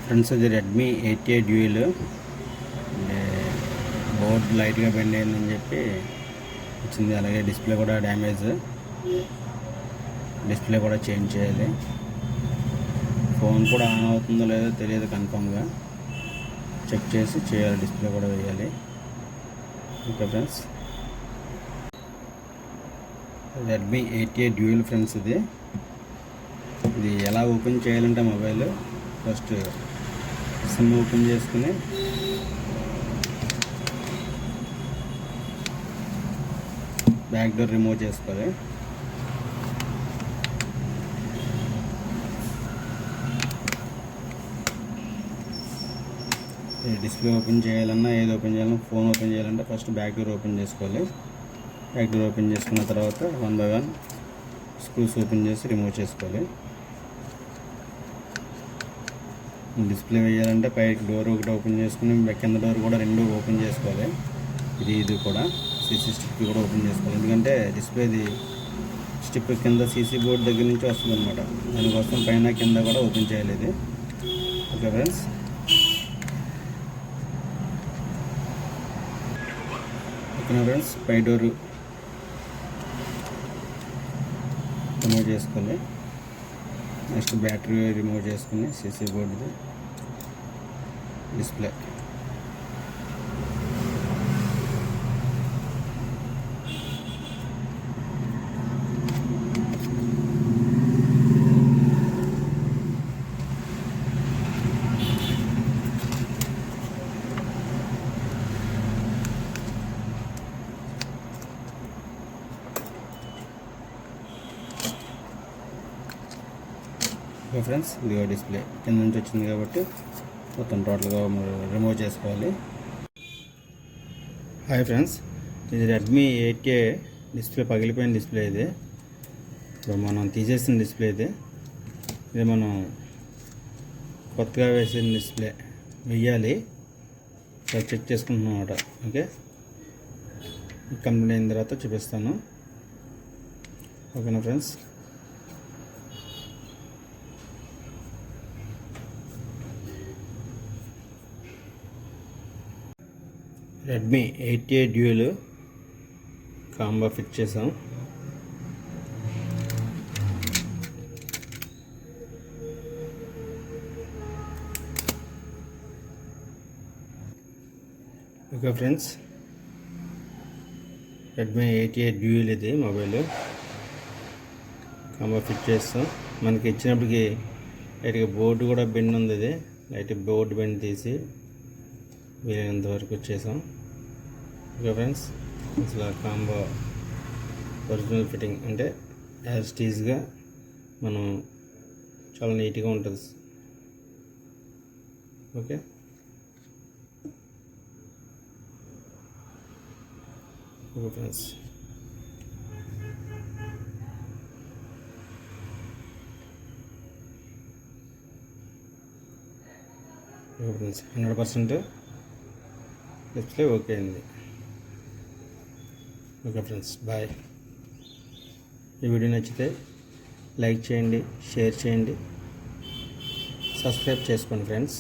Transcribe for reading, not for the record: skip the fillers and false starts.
Friends ఇది Redmi 8A dual board లైట్గా bend అయిందని చెప్పి వచ్చింది. అలాగే డిస్ప్లే కూడా డ్యామేజ్, డిస్ప్లే కూడా చేంజ్ చేయాలి. ఫోన్ కూడా ఆన్ అవుతుందో లేదో తెలియదు, కన్ఫామ్గా చెక్ చేసి చేయాలి. డిస్ప్లే కూడా వేయాలి. Okay friends, Redmi 8A dual friends. ఇది ఎలా ఓపెన్ చేయాలంటే మొబైల్ ఫస్ట్ సిమ్ ఓపెన్ చేసుకుని బ్యాక్ డోర్ రిమూవ్ చేసుకోవాలి. డిస్ప్లే ఓపెన్ చేయాలన్నా ఏది ఓపెన్ చేయాలన్నా ఫోన్ ఓపెన్ చేయాలంటే ఫస్ట్ బ్యాక్ డోర్ ఓపెన్ చేసుకోవాలి. బ్యాక్ డోర్ ఓపెన్ చేసుకున్న తర్వాత 1 by 1 స్క్రూస్ ఓపెన్ చేసి రిమూవ్ చేసుకోవాలి. డిస్ప్లే వేయాలంటే పైకి డోర్ ఒకటి ఓపెన్ చేసుకుని కింద డోర్ కూడా రెండు ఓపెన్ చేసుకోవాలి. ఇది కూడా సీసీ స్టిప్ కూడా ఓపెన్ చేసుకోవాలి. ఎందుకంటే డిస్ప్లేది స్టిప్ కింద సీసీ బోర్డ్ దగ్గర నుంచి వస్తుంది అనమాట. దానికోసం పైన కింద కూడా ఓపెన్ చేయాలి ఇది. ఓకే ఫ్రెండ్స్, ఓకేనా ఫ్రెండ్స్, పై డోర్ రిమూవ్ చేసుకోవాలి. నెక్స్ట్ బ్యాటరీ రిమూవ్ చేసుకుని సీసీ బోర్డుది డిస్ప్లే. ఓకే ఫ్రెండ్స్, ఇదిగో డిస్ప్లే కింద నుంచి వచ్చింది కాబట్టి మొత్తం టోటల్గా రిమూవ్ చేసుకోవాలి. హాయ్ ఫ్రెండ్స్, ఇది రెడ్మీ 8A డిస్ప్లే, పగిలిపోయిన డిస్ప్లే ఇది. ఇప్పుడు మనం తీసేసిన డిస్ప్లే ఇది మనం కొత్తగా వేసిన డిస్ప్లే వెయ్యాలి. చెక్ చేసుకుంటున్నాం అన్నమాట. ఓకే, కంప్లీట్ అయిన తర్వాత చూపిస్తాను. ఓకేనా friends, Redmi 8A dual combo fit చేసాం. Okay friends, Redmi 8A dual ఇది మొబైల్ కాంబో ఫిట్ చేస్తాం. మనకి ఇచ్చినప్పటికి లైట్గా బోర్డు కూడా బెండ్ ఉంది. ఇది లైట్ బోర్డు బెండ్ తీసి వీలైనంత వరకు వచ్చేసాం. ఓకే ఫ్రెండ్స్, అసలు కాంబో ఒరిజినల్ ఫిట్టింగ్ అంటే యాజ్ టీజ్గా మనం చాలా నీట్గా ఉంటుంది. Okay, okay friends, okay friends, 100% display okay అయింది. Okay friends, bye. ఈ వీడియో నచ్చితే లైక్ చేయండి, షేర్ చేయండి, సబ్స్క్రైబ్ చేసుకోండి ఫ్రెండ్స్.